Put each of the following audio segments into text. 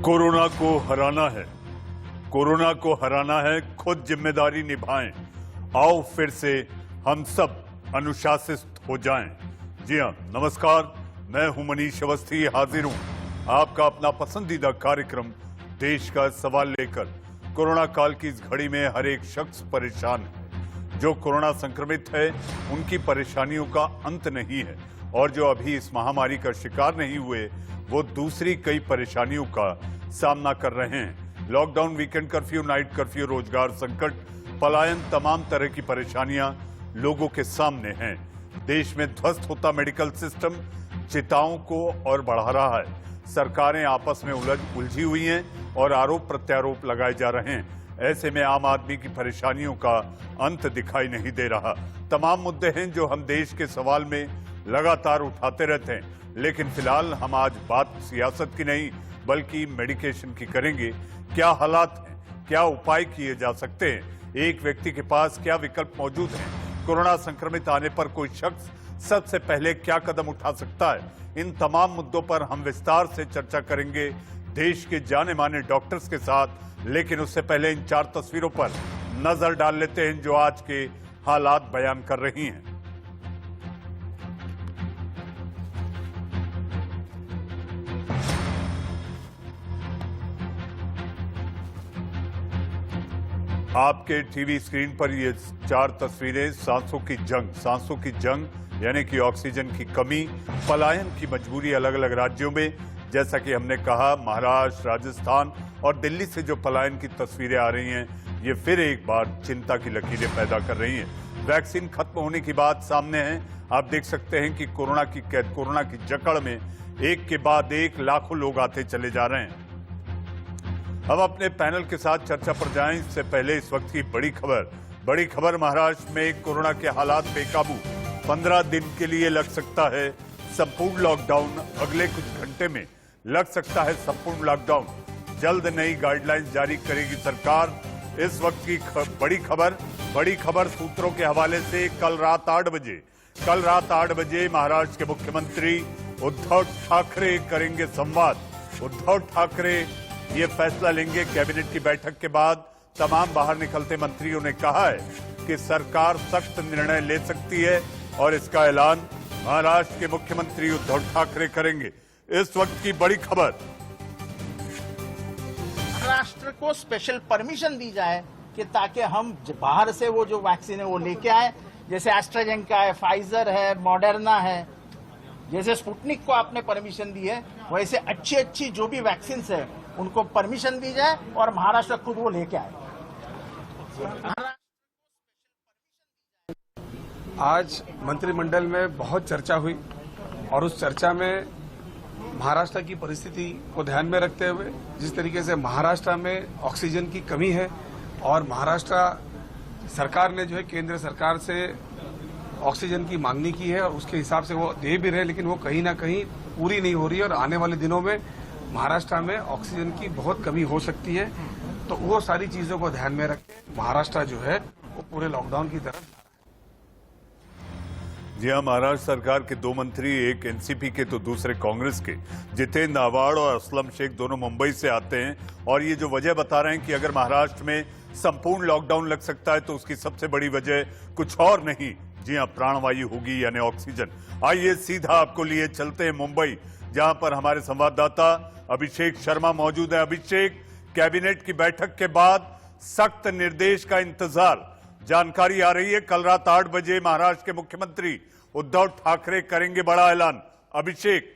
Corona को हराना है, corona को हराना है, खुद जिम्मेदारी निभाएं। आओ फिर से हम सब अनुशासित हो जाएं। जी हां, नमस्कार, मैं हूं मनीष अवस्थी, हाजिर हूं आपका अपना पसंदीदा कार्यक्रम देश का सवाल लेकर। कोरोना काल की इस घड़ी में हर एक शख्स परेशान है। जो कोरोना संक्रमित है उनकी परेशानियों का अंत नहीं है, और जो अभी इस महामारी का शिकार नहीं हुए वो दूसरी कई परेशानियों का सामना कर रहे हैं। Lockdown, weekend curfew, night curfew, रोजगार संकट, पलायन, तमाम तरह की परेशानियां लोगों के सामने हैं। देश में ध्वस्त होता मेडिकल सिस्टम चिंताओं को और बढ़ा रहा है। सरकारें आपस में उलझी हुई हैं और आरोप प्रत्यारोप लगाए जा रहे हैं। ऐसे में आम आदमी की परेशानियों का अंत दिखाई नहीं दे रहा। तमाम मुद्दे हैं जो हम देश के सवाल में लगातार उठाते रहते हैं, लेकिन फिलहाल हम आज बात सियासत की नहीं बल्कि मेडिकेशन की करेंगे। क्या हालात हैं, क्या उपाय किए जा सकते हैं, एक व्यक्ति के पास क्या विकल्प मौजूद हैं, कोरोना संक्रमित आने पर कोई शख्स सबसे पहले क्या कदम उठा सकता है। इन तमाम मुद्दों पर हम विस्तार से चर्चा करेंगे देश के जाने माने डॉक्टर्स के साथ। लेकिन उससे पहले इन 4 तस्वीरों पर नजर डाल लेते हैं जो आज के हालात बयान कर रही हैं। आपके टीवी स्क्रीन पर ये 4 तस्वीरें सांसों की जंग यानी कि ऑक्सीजन की कमी, पलायन की मजबूरी अलग अलग राज्यों में। जैसा कि हमने कहा, महाराष्ट्र, राजस्थान और दिल्ली से जो पलायन की तस्वीरें आ रही हैं, ये फिर एक बार चिंता की लकीरें पैदा कर रही हैं। वैक्सीन खत्म होने की बात सामने है। आप देख सकते हैं कि कोरोना की जकड़ में एक के बाद एक लाखों लोग आते चले जा रहे हैं। हम अपने पैनल के साथ चर्चा पर जाएं, इससे पहले इस वक्त की बड़ी खबर महाराष्ट्र में कोरोना के हालात बेकाबू। 15 दिन के लिए लग सकता है संपूर्ण लॉकडाउन। अगले कुछ घंटे में लग सकता है संपूर्ण लॉकडाउन। जल्द नई गाइडलाइंस जारी करेगी सरकार। इस वक्त की बड़ी खबर सूत्रों के हवाले से कल रात 8 बजे महाराष्ट्र के मुख्यमंत्री उद्धव ठाकरे करेंगे संवाद। उद्धव ठाकरे ये फैसला लेंगे कैबिनेट की बैठक के बाद। तमाम बाहर निकलते मंत्रियों ने कहा है कि सरकार सख्त निर्णय ले सकती है और इसका ऐलान महाराष्ट्र के मुख्यमंत्री उद्धव ठाकरे करेंगे। इस वक्त की बड़ी खबर, महाराष्ट्र को स्पेशल परमिशन दी जाए कि ताकि हम बाहर से वो जो वैक्सीन है वो लेके आए। जैसे एस्ट्राजेनेका है, फाइजर है, मॉडर्ना है, जैसे स्पुतनिक को आपने परमिशन दी है, वैसे अच्छी जो भी वैक्सीन है उनको परमिशन दी जाए और महाराष्ट्र खुद वो लेके आए। आज मंत्रिमंडल में बहुत चर्चा हुई और उस चर्चा में महाराष्ट्र की परिस्थिति को ध्यान में रखते हुए, जिस तरीके से महाराष्ट्र में ऑक्सीजन की कमी है और महाराष्ट्र सरकार ने जो है केंद्र सरकार से ऑक्सीजन की मांगनी की है और उसके हिसाब से वो दे भी रहे, लेकिन वो कहीं ना कहीं पूरी नहीं हो रही है और आने वाले दिनों में महाराष्ट्र में ऑक्सीजन की बहुत कमी हो सकती है। तो वो सारी चीजों को ध्यान में रख के महाराष्ट्र जो है वो पूरे लॉकडाउन की तरफ। जी हां, महाराष्ट्र सरकार के 2 मंत्री, एक एनसीपी के तो दूसरे कांग्रेस के, जितेंद्र आव्हाड और असलम शेख, दोनों मुंबई से आते हैं। और ये जो वजह बता रहे हैं कि अगर महाराष्ट्र में संपूर्ण लॉकडाउन लग सकता है तो उसकी सबसे बड़ी वजह कुछ और नहीं, जी हां, प्राणवायु होगी यानी ऑक्सीजन। आइए सीधा आपको लिए चलते हैं मुंबई, जहां पर हमारे संवाददाता अभिषेक शर्मा मौजूद है। अभिषेक, कैबिनेट की बैठक के बाद सख्त निर्देश का इंतजार, जानकारी आ रही है कल रात 8 बजे महाराष्ट्र के मुख्यमंत्री उद्धव ठाकरे करेंगे बड़ा ऐलान। अभिषेक,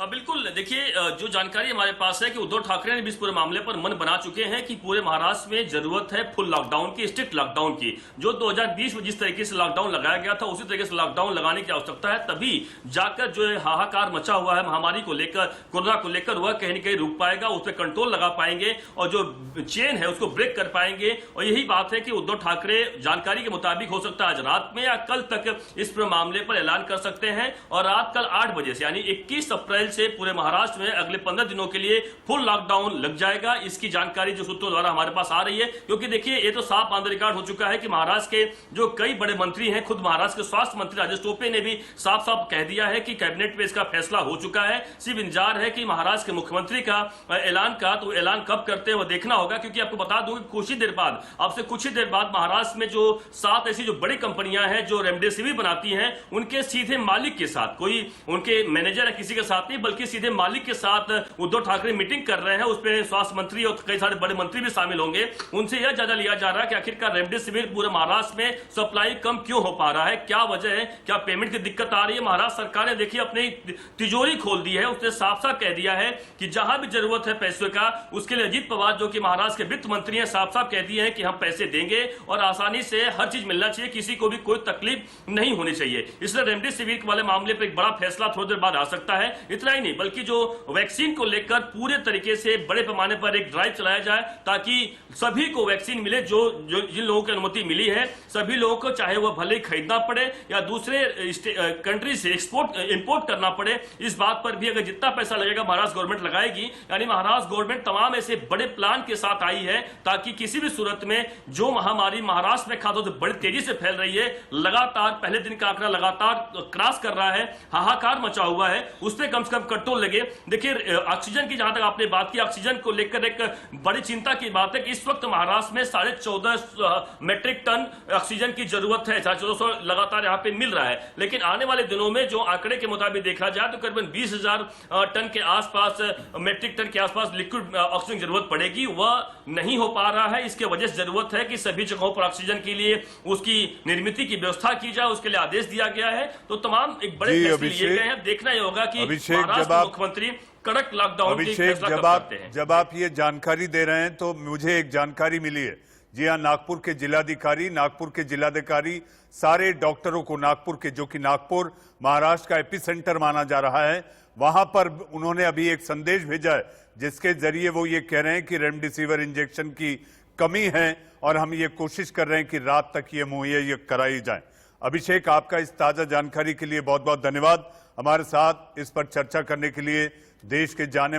बिल्कुल, देखिए, जो जानकारी हमारे पास है कि उद्धव ठाकरे ने भी इस पूरे मामले पर मन बना चुके हैं कि पूरे महाराष्ट्र में जरूरत है फुल लॉकडाउन की, स्ट्रिक्ट लॉकडाउन की। जो 2020 में जिस तरीके से लॉकडाउन लगाया गया था उसी तरीके से लॉकडाउन लगाने की आवश्यकता है, तभी जाकर जो है हाहाकार मचा हुआ है महामारी को लेकर, कोरोना को लेकर, वह कहीं न कहीं रुक पाएगा, उस पर कंट्रोल लगा पाएंगे और जो चेन है उसको ब्रेक कर पाएंगे। और यही बात है कि उद्धव ठाकरे जानकारी के मुताबिक हो सकता है आज रात में या कल तक इस पूरे मामले पर ऐलान कर सकते हैं। और रात कल 8 बजे से यानी 21 अप्रैल अप्रैल से पूरे महाराष्ट्र में अगले 15 दिनों के लिए फुल लॉकडाउन लग जाएगा। इसकी जानकारी जो सूत्रों द्वारा हमारे पास आ रही है, क्योंकि देखिए ये तो साफ ऑन द रिकॉर्ड हो चुका है कि महाराष्ट्र के जो कई बड़े मंत्री हैं, खुद महाराष्ट्र के स्वास्थ्य मंत्री राजेश टोपे ने भी साफ साफ कह दिया है कि कैबिनेट में इसका फैसला हो चुका है। सिर्फ इंतजार है कि महाराष्ट्र के मुख्यमंत्री का ऐलान का, तो ऐलान कब करते हैं वो देखना होगा। क्योंकि आपको बता दूं कि कुछ ही देर बाद, अब से कुछ ही देर बाद महाराष्ट्र में जो 7 ऐसी जो बड़ी कंपनियां हैं जो रेमडेसिविर बनाती हैं, उनके सीधे मालिक के साथ, कोई उनके मैनेजर है किसी के साथ नहीं, बल्कि सीधे मालिक के साथ उद्धव ठाकरे मीटिंग कर रहे हैं। उसमें स्वास्थ्य मंत्री और कई सारे बड़े मंत्री भी शामिल होंगे। उनसे यह जायजा लिया जा रहा है कि आखिरकार रेमडेसिविर पूरे महाराष्ट्र में सप्लाई कम क्यों हो पा रहा है, क्या वजह है, क्या पेमेंट की दिक्कत आ रही है। महाराष्ट्र सरकार ने देखिए अपनी तिजोरी खोल दी है। उसने साफ साफ कह दिया है कि जहां भी जरूरत है पैसे का, उसके लिए अजीत पवार जो कि महाराष्ट्र के वित्त मंत्री हैं, साफ साफ कह दिए हैं कि हम पैसे देंगे और आसानी से हर चीज मिलना चाहिए, किसी को भी कोई तकलीफ नहीं होनी चाहिए। इसलिए रेमडेसिविर वाले मामले पर एक बड़ा फैसला थोड़ी देर बाद आ सकता है। इतना ही नहीं, बल्कि जो वैक्सीन को लेकर पूरे तरीके से बड़े पैमाने पर एक ड्राइव चलाया जाए ताकि सभी को वैक्सीन मिले। जो जिन लोगों की अनुमति मिली है, सभी लोगों को, चाहे वह भले ही खरीदना पड़े या दूसरे कंट्री से इंपोर्ट करना पड़े, इस बात पर भी अगर जितना पैसा लगेगा महाराष्ट्र गवर्नमेंट लगाएगी। यानी महाराष्ट्र गवर्नमेंट तमाम ऐसे बड़े प्लान के साथ आई है ताकि किसी भी सूरत में जो महामारी महाराष्ट्र में खासतौर से बड़ी तेजी से फैल रही है, लगातार पहले दिन का आंकड़ा लगातार क्रॉस कर रहा है, हाहाकार मचा हुआ है, उस पर कम से कम कंट्रोल लगे। देखिए ऑक्सीजन की जहां तक आपने बात की, ऑक्सीजन को लेकर एक बड़ी चिंता की बात है कि इस वक्त महाराष्ट्र में 1450 मेट्रिक टन ऑक्सीजन की जरूरत है। 1450 लगातार यहां पे मिल रहा है, लेकिन आने वाले दिनों में जो आंकड़े के मुताबिक देखा जाए तो करीबन 20,000 टन के आसपास, मेट्रिक टन के आसपास लिक्विड ऑक्सीजन की जरूरत पड़ेगी। वह नहीं हो पा रहा है। इसके वजह से जरूरत है कि सभी जगहों पर ऑक्सीजन के लिए उसकी निर्मित की व्यवस्था की जाए, उसके लिए आदेश दिया गया है। तो तमाम एक बड़े फैसले लिए गए हैं। देखना ही होगा कि महाराष्ट्र मुख्यमंत्री कड़क लॉकडाउन की फैसला कब करते हैं। जब आप ये जानकारी दे रहे हैं तो मुझे एक जानकारी मिली है। जी हाँ, नागपुर के जिलाधिकारी सारे डॉक्टरों को, नागपुर के, जो कि नागपुर महाराष्ट्र का एपिसेंटर माना जा रहा है, वहां पर उन्होंने अभी एक संदेश भेजा है जिसके जरिए वो ये कह रहे हैं कि रेमडेसिविर इंजेक्शन की कमी है और हम ये कोशिश कर रहे हैं कि रात तक ये मुहैया कराई जाए। अभिषेक, आपका इस ताजा जानकारी के लिए बहुत बहुत धन्यवाद। हमारे साथ इस पर चर्चा करने के लिए देश के जाने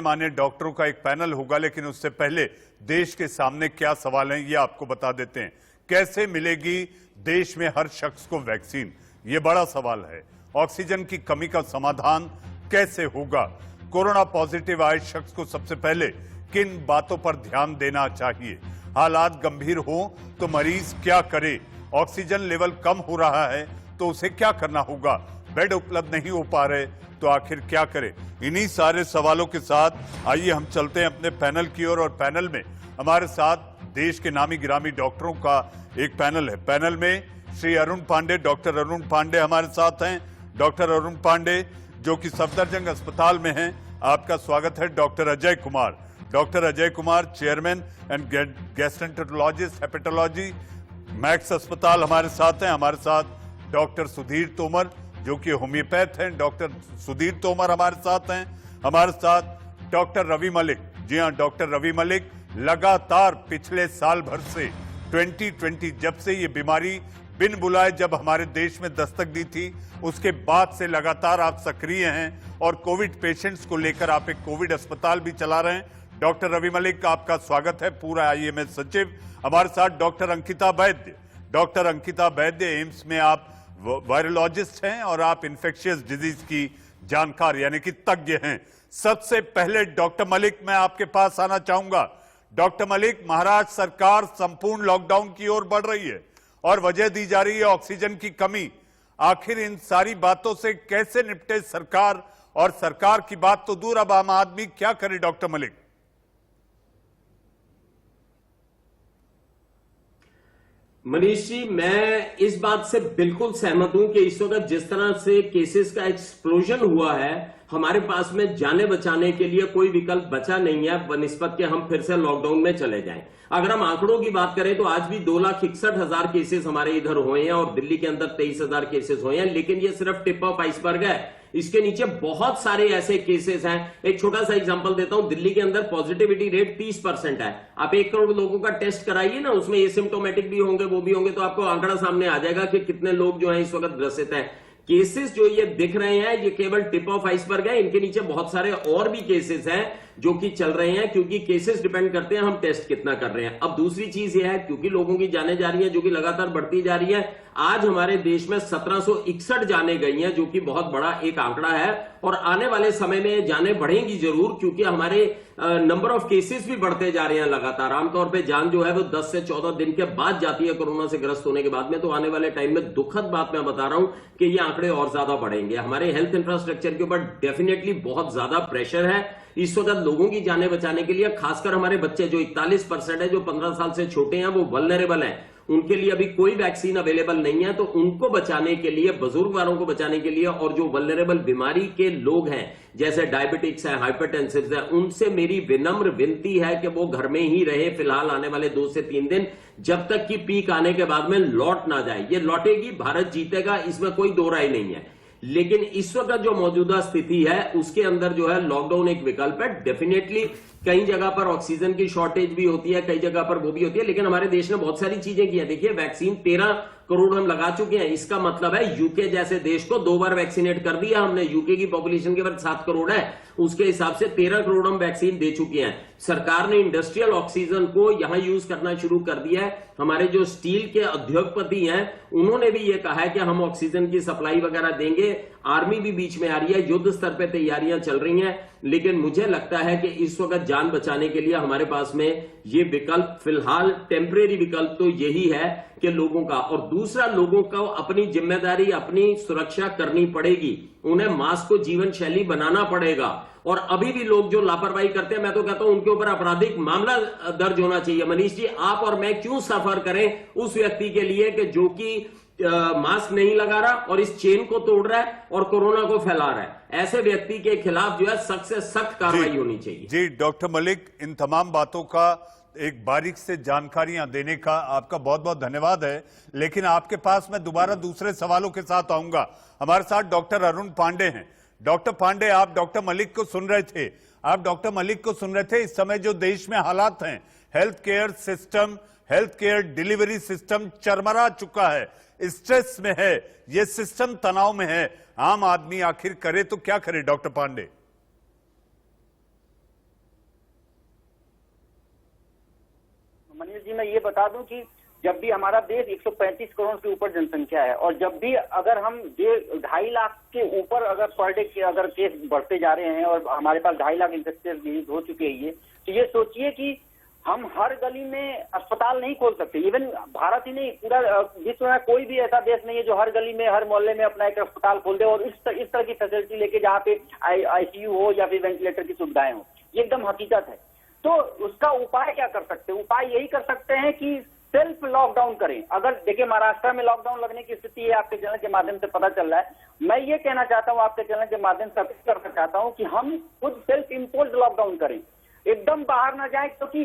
माने डॉक्टरों का एक पैनल होगा, लेकिन उससे पहले देश के सामने क्या सवाल हैं ये आपको बता देते हैं। कैसे मिलेगी देश में हर शख्स को वैक्सीन, ये बड़ा सवाल है। ऑक्सीजन की कमी का समाधान कैसे होगा? कोरोना पॉजिटिव आए शख्स को सबसे पहले किन बातों पर ध्यान देना चाहिए? हालात गंभीर हो तो मरीज क्या करे? ऑक्सीजन लेवल कम हो रहा है तो उसे क्या करना होगा? बेड उपलब्ध नहीं हो पा रहे तो आखिर क्या करें? इन्हीं सारे सवालों के साथ आइए हम चलते हैं अपने पैनल की ओर। और पैनल में हमारे साथ देश के नामी गिरामी डॉक्टरों का एक पैनल है। पैनल में श्री अरुण पांडे, डॉक्टर अरुण पांडे हमारे साथ हैं। डॉक्टर अरुण पांडे जो कि सफदरजंग अस्पताल में हैं, आपका स्वागत है। Doctor Ajay Kumar chairman and gastroenterologist hepatology, Max अस्पताल हमारे साथ हैं। हमारे साथ डॉक्टर सुधीर तोमर जो कि होम्योपैथ हैं, डॉक्टर सुधीर तोमर हमारे साथ हैं। हमारे साथ डॉक्टर रवि मलिक, जी हाँ, डॉक्टर रवि मलिक लगातार पिछले साल भर से 2020 जब से ये बीमारी बिन बुलाए जब हमारे देश में दस्तक दी थी, उसके बाद से लगातार आप सक्रिय हैं और कोविड पेशेंट्स को लेकर आप एक कोविड अस्पताल भी चला रहे हैं। डॉक्टर रवि मलिक, आपका स्वागत है। पूरा आईएमए सचिव हमारे साथ डॉक्टर अंकिता वैद्य एम्स में आप वायरोलॉजिस्ट हैं और आप इन्फेक्शियस डिजीज की जानकार यानी कि तज्ञ हैं। सबसे पहले डॉक्टर मलिक, मैं आपके पास आना चाहूंगा। डॉक्टर मलिक, महाराष्ट्र सरकार संपूर्ण लॉकडाउन की ओर बढ़ रही है और वजह दी जा रही है ऑक्सीजन की कमी। आखिर इन सारी बातों से कैसे निपटे सरकार? और सरकार की बात तो दूर, अब आम आदमी क्या करे? डॉक्टर मलिक। मनीष जी, मैं इस बात से बिल्कुल सहमत हूं कि इस वक्त जिस तरह से केसेस का एक्सप्लोजन हुआ है, हमारे पास में जाने बचाने के लिए कोई विकल्प बचा नहीं है बनिस्बत के हम फिर से लॉकडाउन में चले जाएं। अगर हम आंकड़ों की बात करें तो आज भी 2,61,000 केसेस हमारे इधर हुए हैं और दिल्ली के अंदर 23,000 केसेस हुए हैं, लेकिन ये सिर्फ टिप ऑफ आइसबर्ग है। इसके नीचे बहुत सारे ऐसे केसेस हैं। एक छोटा सा एग्जांपल देता हूं, दिल्ली के अंदर पॉजिटिविटी रेट 30% है। आप 1 करोड़ लोगों का टेस्ट कराइए ना, उसमें एसिम्प्टोमेटिक भी होंगे, वो भी होंगे, तो आपको आंकड़ा सामने आ जाएगा कि कितने लोग जो है इस वक्त ग्रसित हैं। केसेस जो ये दिख रहे हैं ये केवल टिप ऑफ आइसबर्ग है, इनके नीचे बहुत सारे और भी केसेस हैं जो कि चल रहे हैं, क्योंकि केसेस डिपेंड करते हैं हम टेस्ट कितना कर रहे हैं। अब दूसरी चीज ये है, क्योंकि लोगों की जानें जा रही है जो कि लगातार बढ़ती जा रही है, आज हमारे देश में 1761 जानें गई हैं, जो कि बहुत बड़ा एक आंकड़ा है, और आने वाले समय में जानें बढ़ेंगी जरूर, क्योंकि हमारे नंबर ऑफ केसेस भी बढ़ते जा रहे हैं लगातार। आमतौर पर जान जो है वो 10 से 14 दिन के बाद जाती है कोरोना से ग्रस्त होने के बाद में, तो आने वाले टाइम में दुखद बात मैं बता रहा हूं कि ये आंकड़े और ज्यादा बढ़ेंगे। हमारे हेल्थ इंफ्रास्ट्रक्चर के ऊपर डेफिनेटली बहुत ज्यादा प्रेशर है इस वक्त लोगों की जानें बचाने के लिए। खासकर हमारे बच्चे जो 41% है, जो 15 साल से छोटे हैं, वो वल्नरेबल हैं, उनके लिए अभी कोई वैक्सीन अवेलेबल नहीं है, तो उनको बचाने के लिए, बुजुर्ग वालों को बचाने के लिए, और जो वल्नरेबल बीमारी के लोग हैं जैसे डायबिटिक्स है, हाइपरटेंसिव है, उनसे मेरी विनम्र विनती है कि वो घर में ही रहे फिलहाल आने वाले 2 से 3 दिन, जब तक कि पीक आने के बाद में लौट ना जाए। ये लौटेगी, भारत जीतेगा, इसमें कोई दो राय नहीं है। लेकिन इस वक्त जो मौजूदा स्थिति है उसके अंदर जो है लॉकडाउन एक विकल्प है। डेफिनेटली कई जगह पर ऑक्सीजन की शॉर्टेज भी होती है, कई जगह पर वो भी होती है, लेकिन हमारे देश ने बहुत सारी चीजें की हैं। देखिए, वैक्सीन 13 करोड़ हम लगा चुके हैं, इसका मतलब है यूके जैसे देश को 2 बार वैक्सीनेट कर दिया हमने। यूके की पॉपुलेशन के बाद 7 करोड़ है, उसके हिसाब से 13 करोड़ हम वैक्सीन दे चुके हैं। सरकार ने इंडस्ट्रियल ऑक्सीजन को यहां यूज करना शुरू कर दिया है। हमारे जो स्टील के उद्योगपति हैं उन्होंने भी ये कहा है कि हम ऑक्सीजन की सप्लाई वगैरह देंगे। आर्मी भी बीच में आ रही है, युद्ध स्तर पर तैयारियां चल रही हैं, लेकिन मुझे लगता है कि इस वक्त जान बचाने के लिए हमारे पास में ये विकल्प, फिलहाल टेम्परेरी विकल्प तो यही है कि लोगों का, और दूसरा लोगों को अपनी जिम्मेदारी, अपनी सुरक्षा करनी पड़ेगी। उन्हें मास्क को जीवन शैली बनाना पड़ेगा, और अभी भी लोग जो लापरवाही करते हैं, मैं तो कहता हूं उनके ऊपर आपराधिक मामला दर्ज होना चाहिए। मनीष जी, आप और मैं क्यों सफर करें उस व्यक्ति के लिए कि जो कि मास्क नहीं लगा रहा और इस चेन को तोड़ रहा है और कोरोना को फैला रहा है। ऐसे व्यक्ति के खिलाफ जो है सख्त से सख्त कार्रवाई होनी चाहिए। जी डॉक्टर मलिक, इन तमाम बातों का एक बारीक से जानकारियां देने का आपका बहुत बहुत धन्यवाद है, लेकिन आपके पास मैं दोबारा दूसरे सवालों के साथ आऊंगा। हमारे साथ डॉक्टर अरुण पांडे हैं। डॉक्टर पांडे, आप डॉक्टर मलिक को सुन रहे थे, इस समय जो देश में हालात हैं, health care system, health care delivery system चरमरा चुका है, स्ट्रेस में है, ये सिस्टम तनाव में है। आम आदमी आखिर करे तो क्या करे डॉक्टर पांडे? मनीष जी, मैं ये बता दूं कि जब भी हमारा देश 135 करोड़ के ऊपर जनसंख्या है, और जब भी अगर हम ये 2.5 लाख के ऊपर अगर पर डे के अगर केस बढ़ते जा रहे हैं और हमारे पास 2.5 लाख इन्फेक्टेड डिजीज हो चुके हैं, तो ये सोचिए कि हम हर गली में अस्पताल नहीं खोल सकते। इवन भारत ही नहीं, पूरा विश्व में कोई भी ऐसा देश नहीं है जो हर गली में, हर मोहल्ले में अपना एक अस्पताल खोल दे और इस तरह की फैसिलिटी लेके जहाँ पे आईसीयू हो या फिर वेंटिलेटर की सुविधाएं हो। ये एकदम हकीकत है। तो उसका उपाय क्या कर सकते हैं? उपाय यही कर सकते हैं कि सेल्फ लॉकडाउन करें। अगर देखिए, महाराष्ट्र में लॉकडाउन लगने की स्थिति है, आपके चैनल के माध्यम से पता चल रहा है। मैं ये कहना चाहता हूँ, आपके चैनल के माध्यम से अपील करना चाहता हूँ कि हम खुद सेल्फ इम्पोज लॉकडाउन करें, एकदम बाहर ना जाए, क्योंकि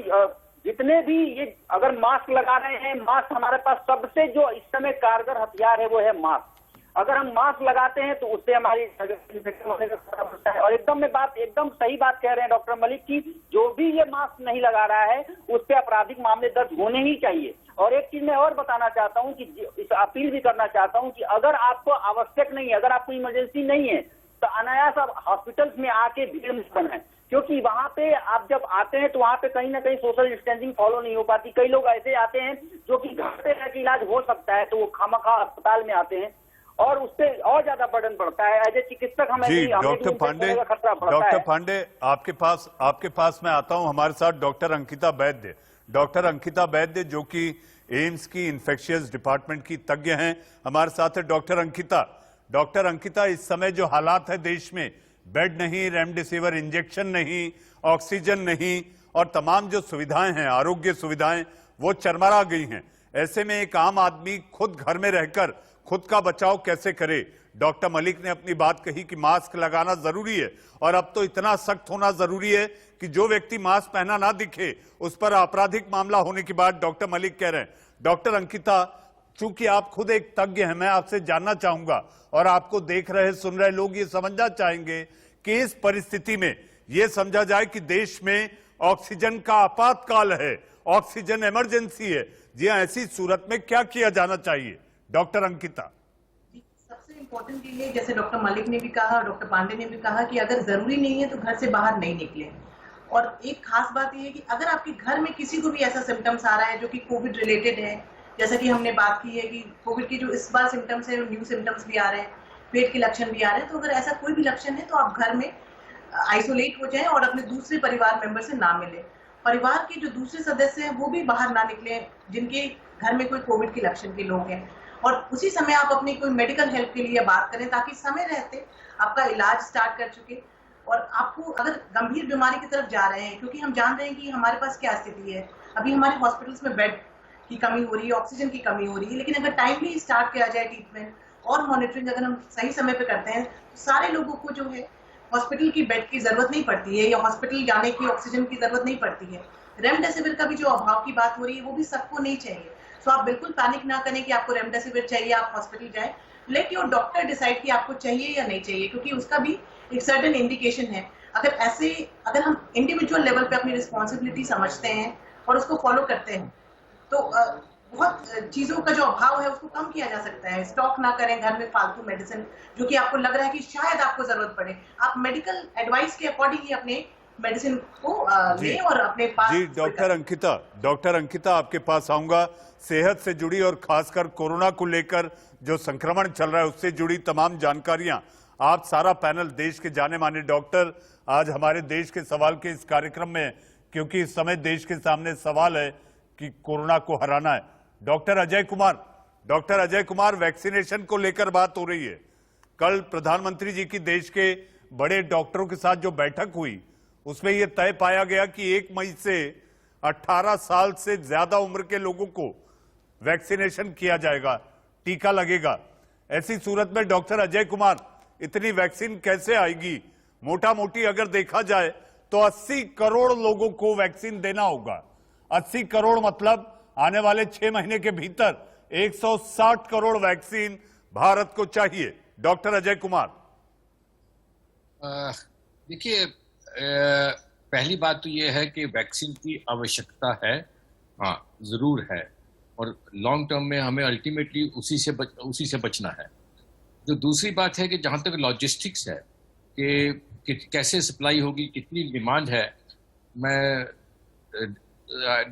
जितने भी ये अगर मास्क लगा रहे हैं, मास्क हमारे पास सबसे जो इस समय कारगर हथियार है वो है मास्क। अगर हम मास्क लगाते हैं तो उससे हमारी इन्फेक्शन होने का खतरा बढ़ता है। और एकदम सही बात कह रहे हैं डॉक्टर मलिक की, जो भी ये मास्क नहीं लगा रहा है उस पर आपराधिक मामले दर्ज होने ही चाहिए। और एक चीज मैं और बताना चाहता हूं कि इस अपील भी करना चाहता हूं कि अगर आपको आवश्यक नहीं है, अगर आपको इमरजेंसी नहीं है, तो अनायास आप हॉस्पिटल्स में आके भीड़ मत बनाएं, क्योंकि वहां पे आप जब आते हैं तो वहां पे कहीं ना कहीं सोशल डिस्टेंसिंग फॉलो नहीं हो पाती। कई लोग ऐसे आते हैं जो कि घर पे रह के इलाज हो सकता है, तो वो खामखा अस्पताल में आते हैं और उससे और ज्यादा बर्डन बढ़ता है। एज ए चिकित्सक हमें डॉक्टर पांडे, आपके पास मैं आता हूं। हमारे साथ डॉक्टर अंकिता वैद्य जो कि एम्स की इन्फेक्शियस डिपार्टमेंट की तज्ञ हैं, हमारे साथ है डॉक्टर अंकिता, इस समय जो हालात है देश में, बेड नहीं, रेमडेसिविर इंजेक्शन नहीं, ऑक्सीजन नहीं, और तमाम जो सुविधाएं हैं, आरोग्य सुविधाएं, वो चरमरा गई हैं। ऐसे में एक आम आदमी खुद घर में रहकर खुद का बचाव कैसे करे? डॉक्टर मलिक ने अपनी बात कही कि मास्क लगाना जरूरी है, और अब तो इतना सख्त होना जरूरी है कि जो व्यक्ति मास्क पहना ना दिखे उस पर आपराधिक मामला होने की बात डॉक्टर मलिक कह रहे हैं। डॉक्टर अंकिता, चूंकि आप खुद एक तज्ञ हैं, मैं आपसे जानना चाहूंगा, और आपको देख रहे सुन रहे लोग ये समझना चाहेंगे कि इस परिस्थिति में यह समझा जाए कि देश में ऑक्सीजन का आपातकाल है, ऑक्सीजन इमरजेंसी है, जी हाँ, ऐसी सूरत में क्या किया जाना चाहिए? डॉक्टर अंकिता। सबसे इम्पोर्टेंट ये है, जैसे डॉक्टर मलिक ने भी कहा, डॉक्टर पांडे ने भी कहा कि अगर जरूरी नहीं है तो घर से बाहर नहीं निकले। और एक खास बात यह है कि अगर आपके घर में किसी को भी ऐसा सिम्टम्स आ रहा है जो कि कोविड रिलेटेड है, जैसा कि हमने बात की है कि कोविड के जो इस बार सिम्टम्स है, न्यू सिम्टम्स भी आ रहे हैं, पेट के लक्षण भी आ रहे हैं, तो अगर ऐसा कोई भी लक्षण है तो आप घर में आइसोलेट हो जाएं और अपने दूसरे परिवार मेंबर से ना मिलें। परिवार के जो दूसरे सदस्य हैं वो भी बाहर ना निकले जिनके घर में कोई कोविड के लक्षण के लोग हैं, और उसी समय आप अपनी कोई मेडिकल हेल्प के लिए बात करें ताकि समय रहते आपका इलाज स्टार्ट कर चुके। और आपको अगर गंभीर बीमारी की तरफ जा रहे हैं, क्योंकि हम जान रहे हैं कि हमारे पास क्या स्थिति है, अभी हमारे हॉस्पिटल्स में बेड की कमी हो रही है, ऑक्सीजन की कमी हो रही है, लेकिन अगर टाइमली स्टार्ट किया जाए ट्रीटमेंट और मॉनिटरिंग अगर हम सही समय पे करते हैं तो सारे लोगों को जो है हॉस्पिटल की बेड की जरूरत नहीं पड़ती है या हॉस्पिटल जाने की ऑक्सीजन की जरूरत नहीं पड़ती है। रेमडेसिविर का भी जो अभाव की बात हो रही है वो भी सबको नहीं चाहिए। सो आप बिल्कुल पैनिक ना करें कि आपको रेमडेसिविर चाहिए, आप हॉस्पिटल जाएं, लेट योर डॉक्टर डिसाइड कि आपको चाहिए या नहीं चाहिए, क्योंकि उसका भी एक सर्टेन इंडिकेशन है। अगर हम इंडिविजुअल लेवल पे अपनी रिस्पॉन्सिबिलिटी समझते हैं और उसको फॉलो करते हैं तो बहुत चीजों का जो अभाव है उसको कम किया जा सकता है। स्टॉक ना करें घर में फालतू मेडिसिन जो कि आपको लग रहा है कि शायद आपको जरूरत पड़े, आप मेडिकल एडवाइस के अकॉर्डिंग ही अपने मेडिसिन को लें और अपने पास। जी डॉक्टर अंकिता आपके पास आऊंगा। सेहत से जुड़ी और खासकर कोरोना को लेकर जो संक्रमण चल रहा है उससे जुड़ी तमाम जानकारियां आप सारा पैनल देश के जाने माने डॉक्टर आज हमारे देश के सवाल के इस कार्यक्रम में, क्योंकि इस समय देश के सामने सवाल है कि कोरोना को हराना है। डॉक्टर अजय कुमार वैक्सीनेशन को लेकर बात हो रही है। कल प्रधानमंत्री जी की देश के बड़े डॉक्टरों के साथ जो बैठक हुई उसमें यह तय पाया गया कि 1 मई से 18 साल से ज्यादा उम्र के लोगों को वैक्सीनेशन किया जाएगा, टीका लगेगा। ऐसी सूरत में डॉक्टर अजय कुमार इतनी वैक्सीन कैसे आएगी? मोटा मोटी अगर देखा जाए तो 80 करोड़ लोगों को वैक्सीन देना होगा। 80 करोड़ मतलब आने वाले 6 महीने के भीतर 160 करोड़ वैक्सीन भारत को चाहिए। डॉक्टर अजय कुमार देखिए, पहली बात तो यह है कि वैक्सीन की आवश्यकता है, हाँ जरूर है, और लॉन्ग टर्म में हमें अल्टीमेटली उसी से बचना है। जो दूसरी बात है कि जहाँ तक लॉजिस्टिक्स है कि कैसे सप्लाई होगी, कितनी डिमांड है, मैं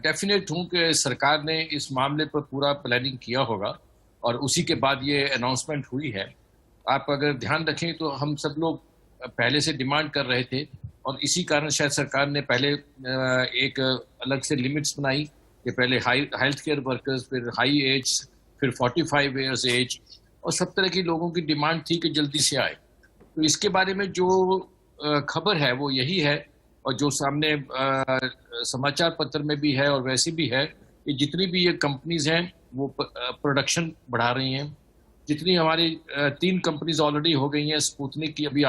डेफिनेट हूँ कि सरकार ने इस मामले पर पूरा प्लानिंग किया होगा और उसी के बाद ये अनाउंसमेंट हुई है। आप अगर ध्यान रखें तो हम सब लोग पहले से डिमांड कर रहे थे और इसी कारण शायद सरकार ने पहले एक अलग से लिमिट्स बनाई कि पहले हेल्थ केयर वर्कर्स, फिर हाई एज, फिर 45 ईयर्स एज, और सब तरह की लोगों की डिमांड थी कि जल्दी से आए। तो इसके बारे में जो खबर है वो यही है, और जो सामने समाचार पत्र में भी है और वैसे भी है कि जितनी भी ये कंपनीज हैं वो प्रोडक्शन बढ़ा रही हैं। जितनी हमारी 3 कंपनीज ऑलरेडी हो गई हैं, स्पुतनिक की अभी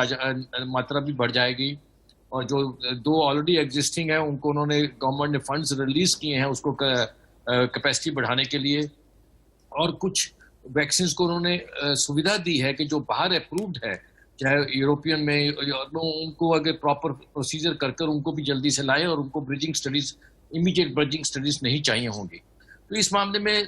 मात्रा भी बढ़ जाएगी, और जो 2 ऑलरेडी एग्जिस्टिंग हैं उनको उन्होंने गवर्नमेंट ने फंड्स रिलीज किए हैं उसको कैपेसिटी बढ़ाने के लिए, और कुछ वैक्सीन को उन्होंने सुविधा दी है कि जो बाहर अप्रूव्ड है, चाहे यूरोपियन में, उनको अगर प्रॉपर प्रोसीजर कर उनको भी जल्दी से लाए और उनको bridging studies, immediate bridging studies नहीं चाहिए होंगी। तो इस मामले में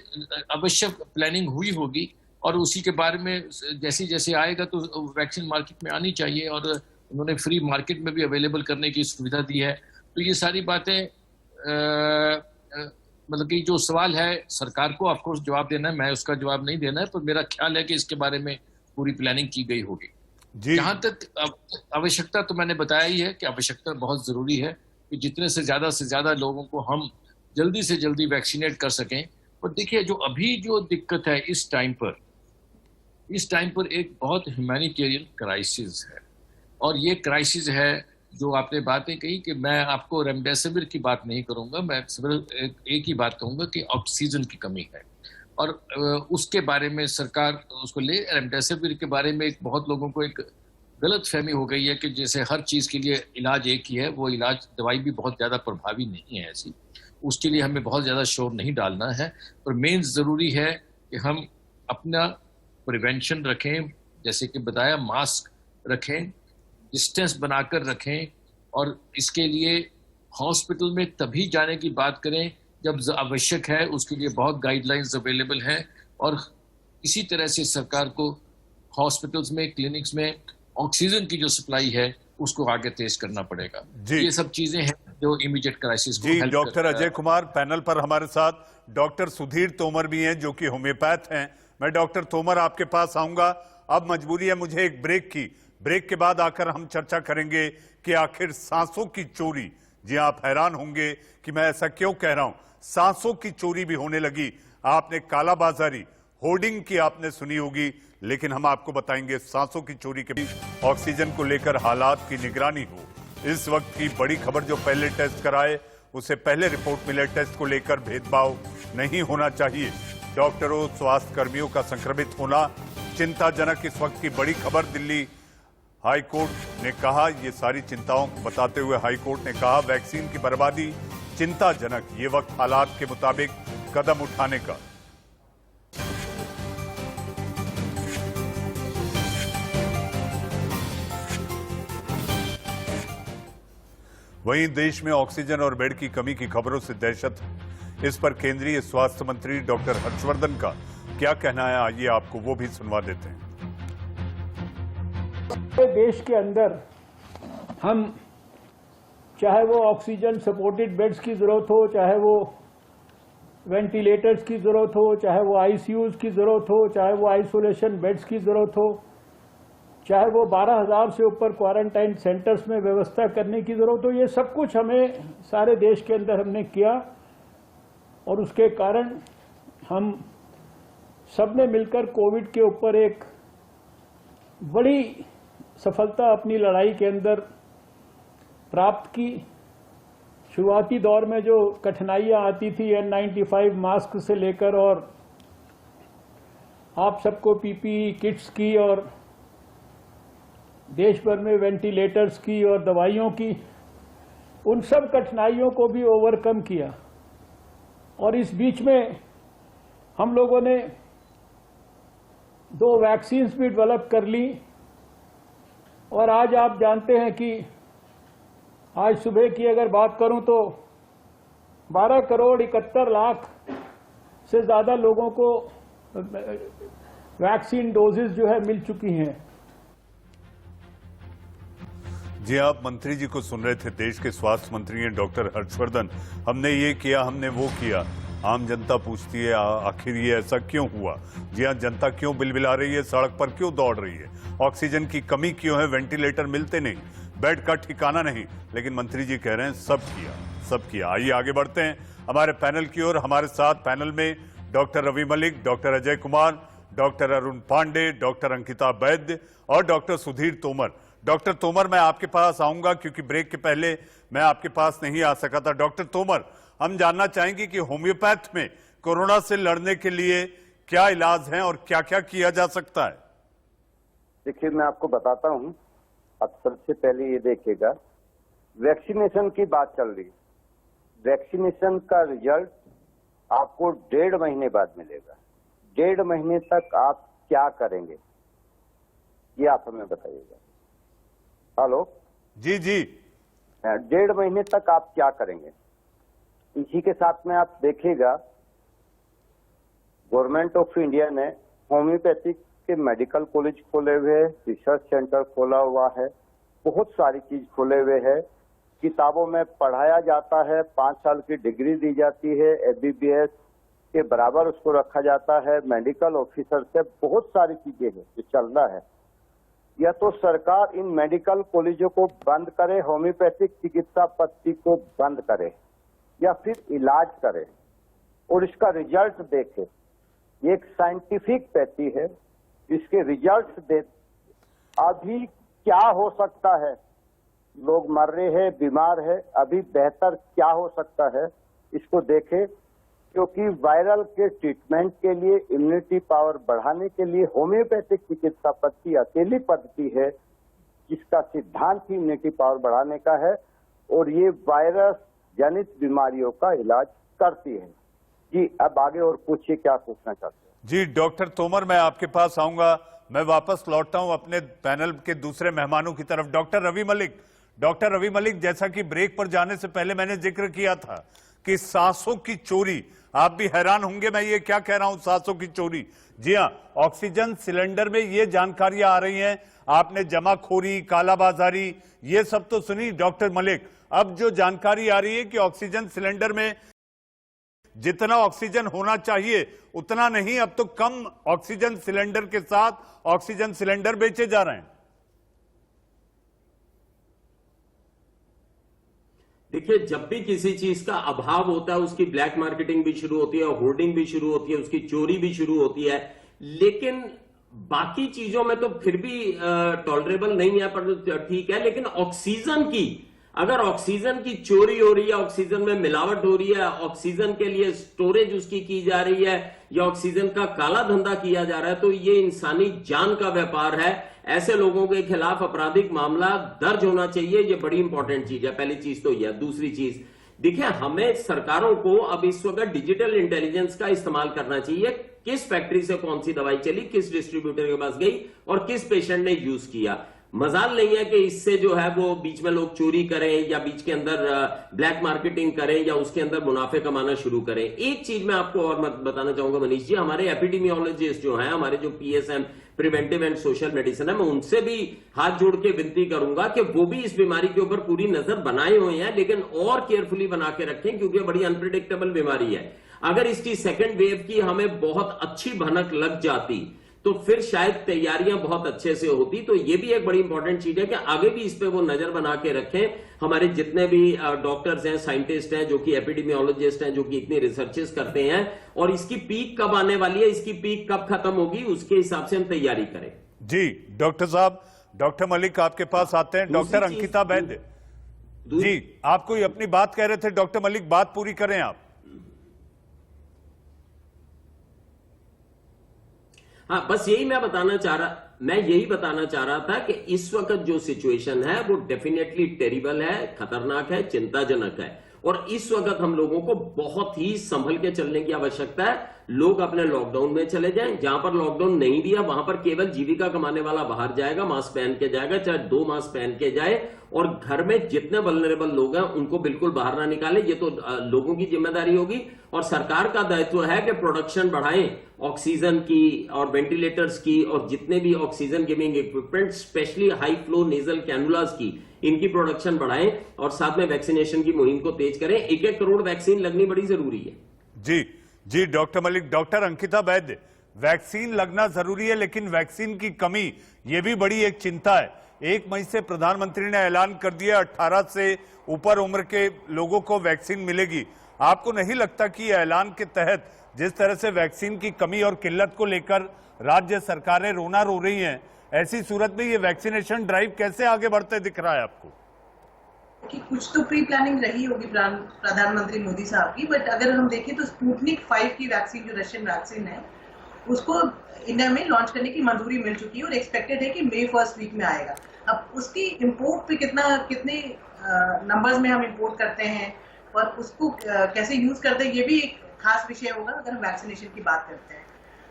आवश्यक प्लानिंग हुई होगी और उसी के बारे में जैसे जैसे आएगा तो वैक्सीन मार्केट में आनी चाहिए, और उन्होंने फ्री मार्केट में भी अवेलेबल करने की सुविधा दी है। तो ये सारी बातें मतलब कि जो सवाल है सरकार को ऑफकोर्स जवाब देना है, मैं उसका जवाब नहीं देना है, पर मेरा ख्याल है कि इसके बारे में पूरी प्लानिंग की गई होगी। जहां तक आवश्यकता, तो मैंने बताया ही है कि आवश्यकता बहुत जरूरी है कि जितने से ज्यादा लोगों को हम जल्दी से जल्दी वैक्सीनेट कर सकें। और देखिए, जो अभी जो दिक्कत है इस टाइम पर एक बहुत ह्यूमैनिटेरियन क्राइसिस है, और ये क्राइसिस है जो आपने बातें कही कि मैं आपको रेमडेसिविर की बात नहीं करूंगा, मैं सिर्फ एक ही बात कहूंगा कि ऑक्सीजन की कमी है, और उसके बारे में सरकार उसको ले। रेमडेसिविर के बारे में बहुत लोगों को एक गलत फहमी हो गई है कि जैसे हर चीज़ के लिए इलाज एक ही है, वो इलाज दवाई भी बहुत ज़्यादा प्रभावी नहीं है ऐसी, उसके लिए हमें बहुत ज़्यादा शोर नहीं डालना है। पर मेन ज़रूरी है कि हम अपना प्रिवेंशन रखें, जैसे कि बताया, मास्क रखें, डिस्टेंस बनाकर रखें, और इसके लिए हॉस्पिटल में तभी जाने की बात करें जब आवश्यक है, उसके लिए बहुत गाइडलाइंस अवेलेबल हैं। और इसी तरह से सरकार को हॉस्पिटल्स में, क्लिनिक्स में ऑक्सीजन की जो सप्लाई है उसको आगे तेज करना पड़ेगा। जी। ये सब चीजें हैं जो इमीडिएट क्राइसिस को जी, help doctor Ajay Kumar panel पर हमारे साथ डॉक्टर सुधीर तोमर भी हैं जो कि होम्योपैथ हैं। मैं डॉक्टर तोमर आपके पास आऊंगा। अब मजबूरी है मुझे एक ब्रेक की। ब्रेक के बाद आकर हम चर्चा करेंगे कि आखिर सांसों की चोरी, जी आप हैरान होंगे कि मैं ऐसा क्यों कह रहा हूं, सांसों की चोरी भी होने लगी। आपने कालाबाजारी, होर्डिंग की आपने सुनी होगी, लेकिन हम आपको बताएंगे सांसों की चोरी के बीच ऑक्सीजन को लेकर हालात की निगरानी हो। इस वक्त की बड़ी खबर, जो पहले टेस्ट कराए उसे पहले रिपोर्ट मिले, टेस्ट को लेकर भेदभाव नहीं होना चाहिए। डॉक्टरों, स्वास्थ्य कर्मियों का संक्रमित होना चिंताजनक। इस वक्त की बड़ी खबर, दिल्ली हाई कोर्ट ने कहा, ये सारी चिंताओं को बताते हुए हाई कोर्ट ने कहा वैक्सीन की बर्बादी चिंताजनक, ये वक्त हालात के मुताबिक कदम उठाने का। वहीं देश में ऑक्सीजन और बेड की कमी की खबरों से दहशत है। इस पर केंद्रीय स्वास्थ्य मंत्री डॉक्टर हर्षवर्धन का क्या कहना है, आइए आपको वो भी सुनवा देते हैं। देश के अंदर हम, चाहे वो ऑक्सीजन सपोर्टेड बेड्स की जरूरत हो, चाहे वो वेंटिलेटर्स की जरूरत हो, चाहे वो आईसीयूज की जरूरत हो, चाहे वो आइसोलेशन बेड्स की जरूरत हो, चाहे वो 12,000 से ऊपर क्वारंटाइन सेंटर्स में व्यवस्था करने की जरूरत हो, ये सब कुछ हमें सारे देश के अंदर हमने किया और उसके कारण हम सबने मिलकर कोविड के ऊपर एक बड़ी सफलता अपनी लड़ाई के अंदर प्राप्त की। शुरुआती दौर में जो कठिनाइयां आती थी N95 मास्क से लेकर और आप सबको पीपीई किट्स की और देश भर में वेंटिलेटर्स की और दवाइयों की, उन सब कठिनाइयों को भी ओवरकम किया। और इस बीच में हम लोगों ने 2 वैक्सीन्स भी डेवलप कर ली और आज आप जानते हैं कि आज सुबह की अगर बात करूं तो 12 करोड़ 71 लाख से ज्यादा लोगों को वैक्सीन डोजेस जो है मिल चुकी हैं। जी, आप मंत्री जी को सुन रहे थे, देश के स्वास्थ्य मंत्री हैं डॉक्टर हर्षवर्धन। हमने ये किया, हमने वो किया। आम जनता पूछती है आखिर ये ऐसा क्यों हुआ? जी हाँ, जनता क्यों बिलबिला रही है, सड़क पर क्यों दौड़ रही है? ऑक्सीजन की कमी क्यों है? वेंटिलेटर मिलते नहीं, बेड का ठिकाना नहीं। लेकिन मंत्री जी कह रहे हैं सब किया, सब किया। आइए आगे बढ़ते हैं हमारे पैनल की ओर। हमारे साथ पैनल में doctor Ravi Malik, doctor Ajay Kumar, doctor Arun Pandey, doctor Ankita Vaidya और डॉक्टर सुधीर तोमर। डॉक्टर तोमर, मैं आपके पास आऊंगा क्योंकि ब्रेक के पहले मैं आपके पास नहीं आ सका था। डॉक्टर तोमर, हम जानना चाहेंगे कि होम्योपैथ में कोरोना से लड़ने के लिए क्या इलाज हैं और क्या क्या किया जा सकता है? देखिए, मैं आपको बताता हूं। अब सबसे पहले ये देखिएगा, वैक्सीनेशन की बात चल रही है। वैक्सीनेशन का रिजल्ट आपको 1.5 महीने बाद मिलेगा। 1.5 महीने तक आप क्या करेंगे, ये आप हमें बताइएगा। हेलो जी जी। 1.5 महीने तक आप क्या करेंगे? इसी के साथ में आप देखिएगा, गवर्नमेंट ऑफ इंडिया ने होम्योपैथिक के मेडिकल कॉलेज खोले हुए हैं, रिसर्च सेंटर खोला हुआ है, बहुत सारी चीज खोले हुए हैं। किताबों में पढ़ाया जाता है, 5 साल की डिग्री दी जाती है, एमबीबीएस के बराबर उसको रखा जाता है। मेडिकल ऑफिसर से बहुत सारी चीजें हैं जो चल रहा है। या तो सरकार इन मेडिकल कॉलेजों को बंद करे, होम्योपैथिक चिकित्सा पद्धति को बंद करे, या फिर इलाज करे और इसका रिजल्ट देखे। ये एक साइंटिफिक पद्धति है, इसके रिजल्ट दे। अभी क्या हो सकता है, लोग मर रहे हैं, बीमार है, अभी बेहतर क्या हो सकता है, इसको देखे। क्योंकि वायरल के ट्रीटमेंट के लिए, इम्यूनिटी पावर बढ़ाने के लिए होम्योपैथिक चिकित्सा पद्धति अकेली पद्धति है जिसका सिद्धांत ही इम्यूनिटी पावर बढ़ाने का है और ये वायरस जनित बीमारियों का इलाज करती है। जी, अब आगे और पूछिए, क्या पूछना चाहते हैं? जी, डॉक्टर तोमर, मैं आपके पास आऊंगा। मैं वापस लौटता हूं अपने पैनल के दूसरे मेहमानों की तरफ। डॉक्टर रवि मलिक, जैसा कि ब्रेक पर जाने से पहले मैंने जिक्र किया था कि सांसों की चोरी, आप भी हैरान होंगे मैं ये क्या कह रहा हूं, सांसों की चोरी। जी हां, ऑक्सीजन सिलेंडर में ये जानकारियां आ रही हैं। आपने जमाखोरी, कालाबाजारी, ये सब तो सुनी डॉक्टर मलिक। अब जो जानकारी आ रही है कि ऑक्सीजन सिलेंडर में जितना ऑक्सीजन होना चाहिए उतना नहीं, अब तो कम ऑक्सीजन सिलेंडर के साथ ऑक्सीजन सिलेंडर बेचे जा रहे हैं। देखिए, जब भी किसी चीज का अभाव होता है उसकी ब्लैक मार्केटिंग भी शुरू होती है, होर्डिंग भी शुरू होती है, उसकी चोरी भी शुरू होती है। लेकिन बाकी चीजों में तो फिर भी टॉलरेबल नहीं है, पर ठीक है। लेकिन ऑक्सीजन की, अगर ऑक्सीजन की चोरी हो रही है, ऑक्सीजन में मिलावट हो रही है, ऑक्सीजन के लिए स्टोरेज उसकी की जा रही है, या ऑक्सीजन का काला धंधा किया जा रहा है, तो ये इंसानी जान का व्यापार है। ऐसे लोगों के खिलाफ आपराधिक मामला दर्ज होना चाहिए। ये बड़ी इंपॉर्टेंट चीज है। पहली चीज तो यह। दूसरी चीज, देखिए, हमें सरकारों को अब इस वक्त डिजिटल इंटेलिजेंस का इस्तेमाल करना चाहिए। किस फैक्ट्री से कौन सी दवाई चली, किस डिस्ट्रीब्यूटर के पास गई और किस पेशेंट ने यूज किया। मजाल नहीं है कि इससे जो है वो बीच में लोग चोरी करें या बीच के अंदर ब्लैक मार्केटिंग करें या उसके अंदर मुनाफे कमाना शुरू करें। एक चीज मैं आपको और बताना चाहूंगा मनीष जी, हमारे एपिडेमियोलॉजिस्ट जो हैं, हमारे जो PSM preventive and social medicine है, मैं उनसे भी हाथ जोड़ के विनती करूंगा कि वो भी इस बीमारी के ऊपर पूरी नजर बनाए हुए हैं, लेकिन और केयरफुली बना के रखें, क्योंकि बड़ी अनप्रिडिक्टेबल बीमारी है। अगर इसकी सेकेंड वेव की हमें बहुत अच्छी भनक लग जाती तो फिर शायद तैयारियां बहुत अच्छे से होती। तो ये भी एक बड़ी इंपॉर्टेंट चीज है कि आगे भी इस पे वो नजर बना के रखें। हमारे जितने भी डॉक्टर्स हैं, साइंटिस्ट हैं, जो कि एपिडेमियोलॉजिस्ट हैं, जो कि इतनी रिसर्चेस करते हैं, और इसकी पीक कब आने वाली है, इसकी पीक कब खत्म होगी, उसके हिसाब से हम तैयारी करें। जी डॉक्टर साहब, डॉक्टर मलिक आपके पास आते हैं। डॉक्टर अंकिता वैद्य जी, आप कोई अपनी बात कह रहे थे। डॉक्टर मलिक, बात पूरी करें आप। हाँ, बस यही मैं यही बताना चाह रहा था कि इस वक्त जो सिचुएशन है वो डेफिनेटली टेरिबल है, खतरनाक है, चिंताजनक है, और इस वक्त हम लोगों को बहुत ही संभल के चलने की आवश्यकता है। लोग अपने लॉकडाउन में चले जाएं, जहां पर लॉकडाउन नहीं भी है वहां पर केवल जीविका कमाने वाला बाहर जाएगा, मास्क पहन के जाएगा, चाहे 2 मास्क पहन के जाए, और घर में जितने वल्नरेबल लोग हैं उनको बिल्कुल बाहर ना निकाले। ये तो लोगों की जिम्मेदारी होगी, और सरकार का दायित्व है कि प्रोडक्शन बढ़ाएं ऑक्सीजन की और वेंटिलेटर्स की, और जितने भी oxygen giving equipment, specially high flow nasal cannulas की, इनकी प्रोडक्शन बढ़ाएं, और साथ में वैक्सीनेशन की मुहिम को तेज करें। 1-1 करोड़ वैक्सीन लगनी बड़ी जरूरी है। जी डॉक्टर मलिक। डॉक्टर अंकिता वैद्य, वैक्सीन लगना जरूरी है, लेकिन वैक्सीन की कमी, यह भी बड़ी एक चिंता है। 1 मई से प्रधानमंत्री ने ऐलान कर दिया 18 से ऊपर उम्र के लोगों को वैक्सीन मिलेगी। आपको नहीं लगता कि ऐलान के तहत जिस तरह से वैक्सीन की कमी और किल्लत को लेकर राज्य सरकारें रोना रो रही हैं, ऐसी सूरत में ये वैक्सीनेशन ड्राइव कैसे आगे बढ़ते दिख रहा है आपको? कि कुछ तो प्री प्लानिंग रही होगी प्रधानमंत्री मोदी साहब की, बट अगर हम देखें तो स्पुतनिक 5 की वैक्सीन, जो रशियन वैक्सीन है, उसको इंडिया में लॉन्च करने की मंजूरी मिल चुकी है और एक्सपेक्टेड है कि मई फर्स्ट वीक में आएगा। अब उसकी इंपोर्ट पे कितने नंबर्स में हम इंपोर्ट करते हैं और उसको कैसे यूज करते हैं, ये भी एक खास विषय होगा अगर हम वैक्सीनेशन की बात करते हैं।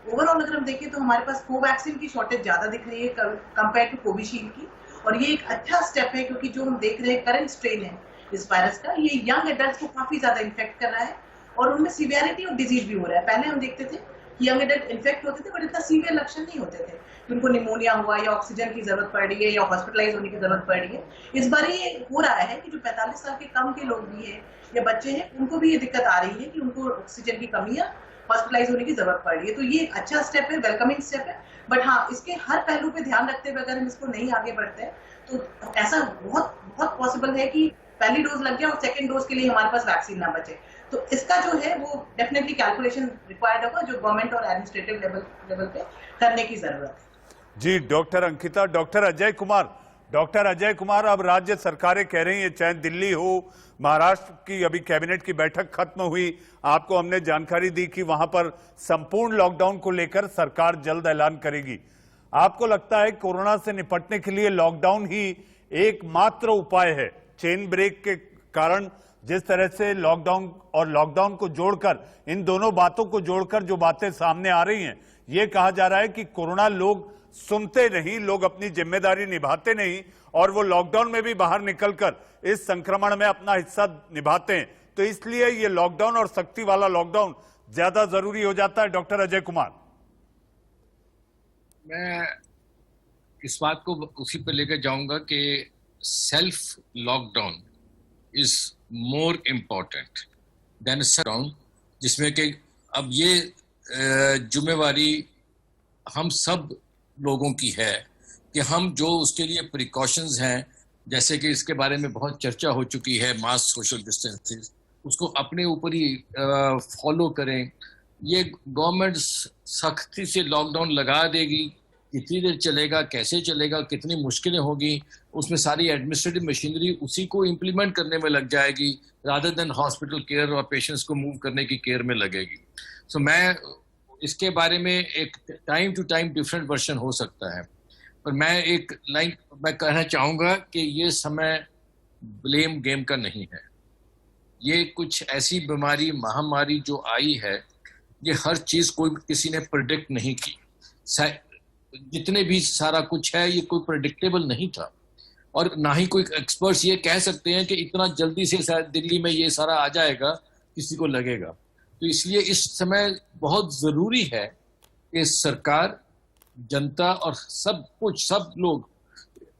ओवरऑल अगर हम देखें तो हमारे पास कोवैक्सीन की शॉर्टेज ज्यादा दिख रही है कंपेयर टू कोविशील्ड की, और ये एक अच्छा स्टेप है, क्योंकि जो हम देख रहे हैं करंट स्ट्रेन है इस वायरस का, ये यंग एडल्ट्स को काफी ज्यादा इन्फेक्ट कर रहा है और उनमें सीवियरिटी ऑफ डिजीज भी हो रहा है। पहले हम देखते थे कि यंग एडल्ट इन्फेक्ट होते थे बट इतना सीवियर लक्षण नहीं होते थे, उनको निमोनिया हुआ या ऑक्सीजन की जरूरत पड़ रही है या हॉस्पिटलाइज होने की जरूरत पड़ रही है। इस बार ये हो रहा है कि जो 45 साल के कम के लोग भी है या बच्चे हैं, उनको भी ये दिक्कत आ रही है कि उनको ऑक्सीजन की कमी या हॉस्पिटलाइज होने की जरूरत पड़ रही है। तो ये एक अच्छा स्टेप है, वेलकमिंग स्टेप है, बट हाँ, इसके हर पहलू पे ध्यान रखते हुए अगर हम इसको नहीं आगे बढ़ते हैं तो ऐसा बहुत पॉसिबल है कि पहली डोज लग जाए और सेकंड डोज के लिए हमारे पास वैक्सीन ना बचे। तो इसका जो है वो डेफिनेटली कैलकुलेशन रिक्वायर्ड होगा, जो गवर्नमेंट और एडमिनिस्ट्रेटिव लेवल पे करने की जरूरत है। जी डॉक्टर अंकिता। डॉक्टर अजय कुमार, अब राज्य सरकारें कह रही हैं, चाहे दिल्ली हो, महाराष्ट्र की अभी कैबिनेट की बैठक खत्म हुई, आपको हमने जानकारी दी कि वहां पर संपूर्ण लॉकडाउन को लेकर सरकार जल्द ऐलान करेगी। आपको लगता है कोरोना से निपटने के लिए लॉकडाउन ही एकमात्र उपाय है? चेन ब्रेक के कारण जिस तरह से लॉकडाउन को जोड़कर, इन दोनों बातों को जोड़कर जो बातें सामने आ रही हैं, ये कहा जा रहा है कि कोरोना लोग सुनते नहीं, लोग अपनी जिम्मेदारी निभाते नहीं, और वो लॉकडाउन में भी बाहर निकलकर इस संक्रमण में अपना हिस्सा निभाते हैं। तो इसलिए ये लॉकडाउन और सख्ती वाला लॉकडाउन ज्यादा जरूरी हो जाता है। डॉक्टर अजय कुमार, मैं इस बात को उसी पर लेकर जाऊंगा कि self lockdown is more important then down, जिसमें कि अब ये जिम्मेवारी हम सब लोगों की है कि हम जो उसके लिए प्रिकॉशंस हैं, जैसे कि इसके बारे में बहुत चर्चा हो चुकी है, मास्क, सोशल डिस्टेंसिंग, उसको अपने ऊपर ही फॉलो करें। ये गवर्नमेंट सख्ती से लॉकडाउन लगा देगी, कितनी देर चलेगा, कैसे चलेगा, कितनी मुश्किलें होगी, उसमें सारी एडमिनिस्ट्रेटिव मशीनरी उसी को इम्प्लीमेंट करने में लग जाएगी, रादर देन हॉस्पिटल केयर और पेशेंट्स को मूव करने की केयर में लगेगी। सो मैं इसके बारे में एक time to time different version हो सकता है, पर मैं एक लाइन मैं कहना चाहूँगा कि ये समय ब्लेम गेम का नहीं है। ये कुछ ऐसी बीमारी, महामारी जो आई है, ये हर चीज़ कोई किसी ने प्रेडिक्ट नहीं की। जितने भी सारा कुछ है, ये कोई प्रेडिक्टेबल नहीं था, और ना ही कोई एक्सपर्ट्स ये कह सकते हैं कि इतना जल्दी से शायद दिल्ली में ये सारा आ जाएगा, किसी को लगेगा। तो इसलिए इस समय बहुत ज़रूरी है कि सरकार, जनता और सब लोग,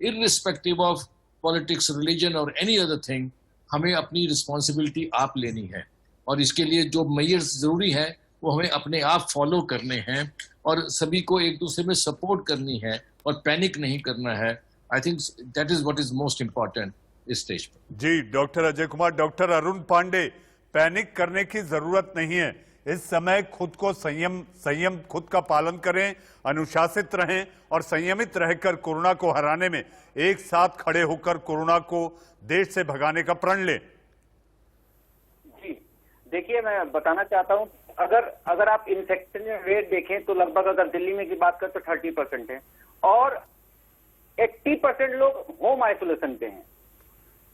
इर्रिस्पेक्टिव ऑफ पॉलिटिक्स, रिलीजन और एनी अदर थिंग, हमें अपनी रिस्पॉन्सिबिलिटी आप लेनी है, और इसके लिए जो मेजर्स ज़रूरी है वो हमें अपने आप फॉलो करने हैं, और सभी को एक दूसरे में सपोर्ट करनी है और पैनिक नहीं करना है। I think that is what is most important इस स्टेज पर। जी doctor Ajay Kumar. Doctor Arun Pande, panic करने की जरूरत नहीं है, इस समय खुद को संयम खुद का पालन करें, अनुशासित रहें और संयमित रहकर कोरोना को हराने में एक साथ खड़े होकर कोरोना को देश से भगाने का प्रण लें। जी देखिए, मैं बताना चाहता हूं, अगर आप इन्फेक्शन रेट देखें तो लगभग, अगर दिल्ली में की बात करें तो 30% है, और 80% लोग होम आइसोलेशन पे हैं,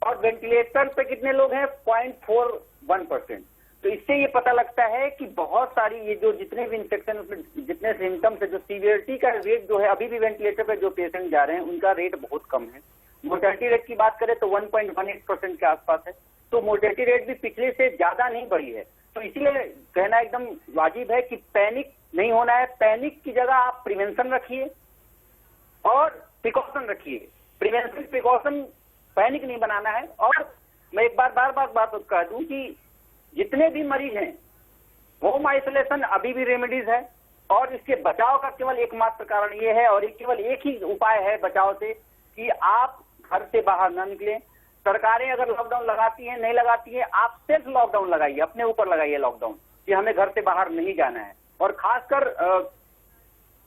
और वेंटिलेटर पे कितने लोग हैं? 0.41%। तो इससे ये पता लगता है कि बहुत सारी ये जो जितने भी इन्फेक्शन, जितने सिम्टम्स है, जो सीवियरिटी का रेट जो है, अभी भी वेंटिलेटर पे जो पेशेंट जा रहे हैं उनका रेट बहुत कम है। मोर्टेलिटी रेट की बात करें तो 1.18% के आसपास है, तो मोर्टेलिटी रेट भी पिछले से ज्यादा नहीं बढ़ी है। तो इसीलिए कहना एकदम वाजिब है कि पैनिक नहीं होना है। पैनिक की जगह आप प्रिवेंशन रखिए और प्रिकॉशन रखिए। प्रिवेंशन, प्रिकॉशन, पैनिक नहीं बनाना है। और मैं एक बार बार बात कह दूं कि जितने भी मरीज हैं, होम आइसोलेशन अभी भी रेमेडीज है, और इसके बचाव का केवल एकमात्र कारण ये है, और केवल एक ही उपाय है बचाव से, कि आप घर से बाहर ना निकलें। सरकारें अगर लॉकडाउन लगाती हैं, नहीं लगाती है, आप सेल्फ लॉकडाउन लगाइए, अपने ऊपर लगाइए लॉकडाउन, कि हमें घर से बाहर नहीं जाना है। और खासकर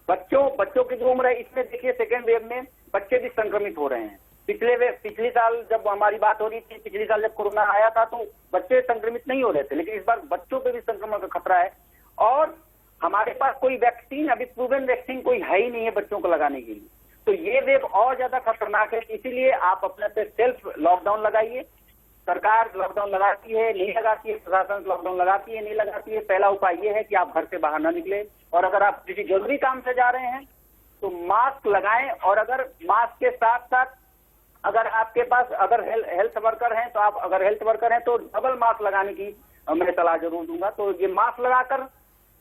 बच्चों की जो उम्र है, इसमें देखिए सेकेंड वेव में बच्चे भी संक्रमित हो रहे हैं। पिछले साल जब हमारी बात हो रही थी, पिछले साल जब कोरोना आया था तो बच्चे संक्रमित नहीं हो रहे थे, लेकिन इस बार बच्चों पे भी संक्रमण का खतरा है। और हमारे पास कोई वैक्सीन, अभी प्रूवन वैक्सीन कोई है ही नहीं है बच्चों को लगाने के लिए। तो ये वेव और ज्यादा खतरनाक है, इसीलिए आप अपने से सेल्फ लॉकडाउन लगाइए। सरकार लॉकडाउन लगाती है, नहीं लगाती है, प्रशासन लॉकडाउन लगाती है, नहीं लगाती है, पहला उपाय ये है कि आप घर से बाहर ना निकले। और अगर आप किसी जरूरी काम से जा रहे हैं तो मास्क लगाएं, और अगर मास्क के साथ साथ अगर आपके पास हेल्थ वर्कर हैं, तो आप अगर हेल्थ वर्कर हैं तो डबल मास्क लगाने की मैं सलाह जरूर दूंगा। तो ये मास्क लगाकर,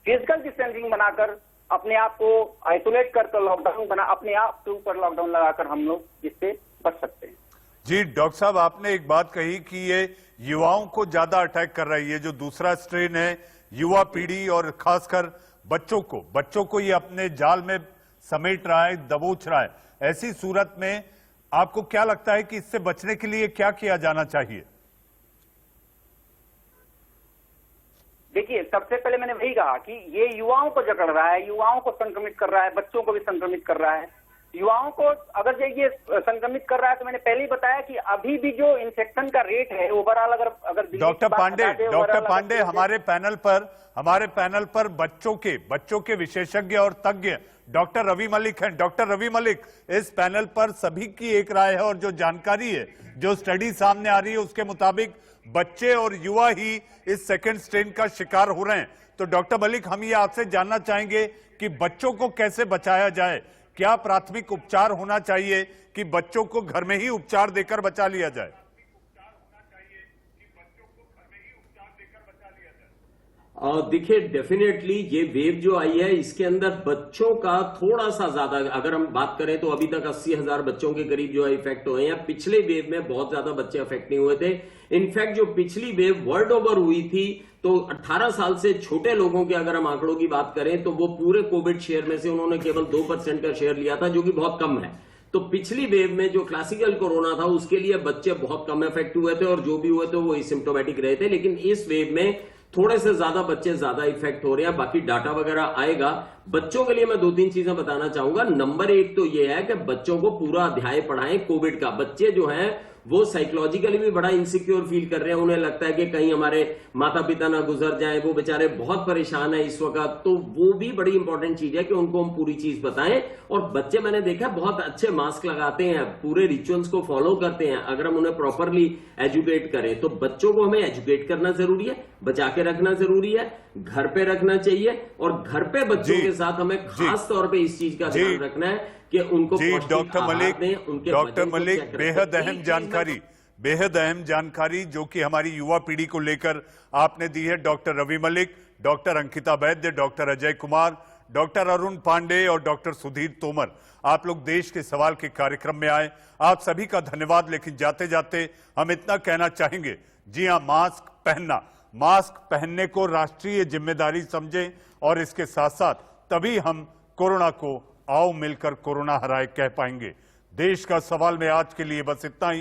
फिजिकल डिस्टेंसिंग बनाकर, अपने आप को आइसोलेट करके लॉकडाउन अपने आप के ऊपर लॉकडाउन लगाकर हम लोग इससे बच सकते हैं। जी डॉक्टर साहब, आपने एक बात कही कि ये युवाओं को ज्यादा अटैक कर रहा है, ये जो दूसरा स्ट्रेन है, युवा पीढ़ी और खासकर बच्चों को ये अपने जाल में समेट रहा है, दबोच रहा है। ऐसी सूरत में आपको क्या लगता है कि इससे बचने के लिए क्या किया जाना चाहिए? देखिए, सबसे पहले मैंने वही कहा कि ये युवाओं को जकड़ रहा है, युवाओं को संक्रमित कर रहा है, बच्चों को भी संक्रमित कर रहा है। युवाओं को अगर ये संक्रमित कर रहा है तो मैंने पहले ही बताया कि अभी भी जो इन्फेक्शन का रेट है ओवरऑल, अगर डॉक्टर पांडे हमारे पैनल पर बच्चों के विशेषज्ञ और तज्ञ डॉक्टर रवि मलिक हैं। डॉक्टर रवि मलिक, इस पैनल पर सभी की एक राय है, और जो जानकारी है, जो स्टडी सामने आ रही है, उसके मुताबिक बच्चे और युवा ही इस सेकेंड स्ट्रेन का शिकार हो रहे हैं। तो डॉक्टर मलिक, हम ये आपसे जानना चाहेंगे कि बच्चों को कैसे बचाया जाए, क्या प्राथमिक उपचार होना चाहिए कि बच्चों को घर में ही उपचार देकर बचा लिया जाए? देखिए, डेफिनेटली ये वेव जो आई है इसके अंदर बच्चों का थोड़ा सा ज्यादा, अगर हम बात करें तो अभी तक 80,000 बच्चों के करीब जो है इफेक्ट हुए हैं। पिछले वेव में बहुत ज्यादा बच्चे अफेक्ट नहीं हुए थे। इनफैक्ट जो पिछली वेव वर्ल्ड ओवर हुई थी तो 18 साल से छोटे लोगों के अगर हम आंकड़ों की बात करें तो वो पूरे कोविड शेयर में से उन्होंने केवल 2% का शेयर लिया था, जो कि बहुत कम है। तो पिछली वेव में जो क्लासिकल कोरोना था उसके लिए बच्चे बहुत कम इफेक्ट हुए थे और जो भी हुए थे वो एसिम्प्टोमेटिक रहे थे। लेकिन इस वेव में थोड़े से ज्यादा बच्चे ज्यादा इफेक्ट हो रहे हैं। बाकी डाटा वगैरह आएगा। बच्चों के लिए मैं 2-3 चीजें बताना चाहूंगा। नंबर 1 तो ये है कि बच्चों को पूरा अध्याय पढ़ाएं कोविड का। बच्चे जो हैं वो साइकोलॉजिकली भी बड़ा इनसिक्योर फील कर रहे हैं। उन्हें लगता है कि कहीं हमारे माता पिता ना गुजर जाएं, वो बेचारे बहुत परेशान है इस वक्त। तो वो भी बड़ी इंपॉर्टेंट चीज है कि उनको हम पूरी चीज बताएं। और बच्चे, मैंने देखा, बहुत अच्छे मास्क लगाते हैं, पूरे रिचुअल्स को फॉलो करते हैं। अगर हम उन्हें प्रॉपरली एजुकेट करें तो बच्चों को हमें एजुकेट करना जरूरी है, बचा के रखना जरूरी है, घर पे रखना चाहिए। और घर पे बच्चों के साथ हमें खास तौर पर इस चीज का ध्यान रखना है कि उनको जी डॉक्टर मलिक बेहद अहम जानकारी जो कि हमारी युवा पीढ़ी को लेकर आपने दी है। डॉक्टर रवि मलिक, डॉक्टर अंकिता वैद्य, डॉक्टर अजय कुमार, डॉक्टर अरुण पांडे और डॉक्टर सुधीर तोमर, आप लोग देश के सवाल के कार्यक्रम में आए, आप सभी का धन्यवाद। लेकिन जाते जाते हम इतना कहना चाहेंगे, जी हां, मास्क पहनने को राष्ट्रीय जिम्मेदारी समझें और इसके साथ साथ तभी हम कोरोना को आओ मिलकर कोरोना हराए कह पाएंगे। देश का सवाल में आज के लिए बस इतना ही।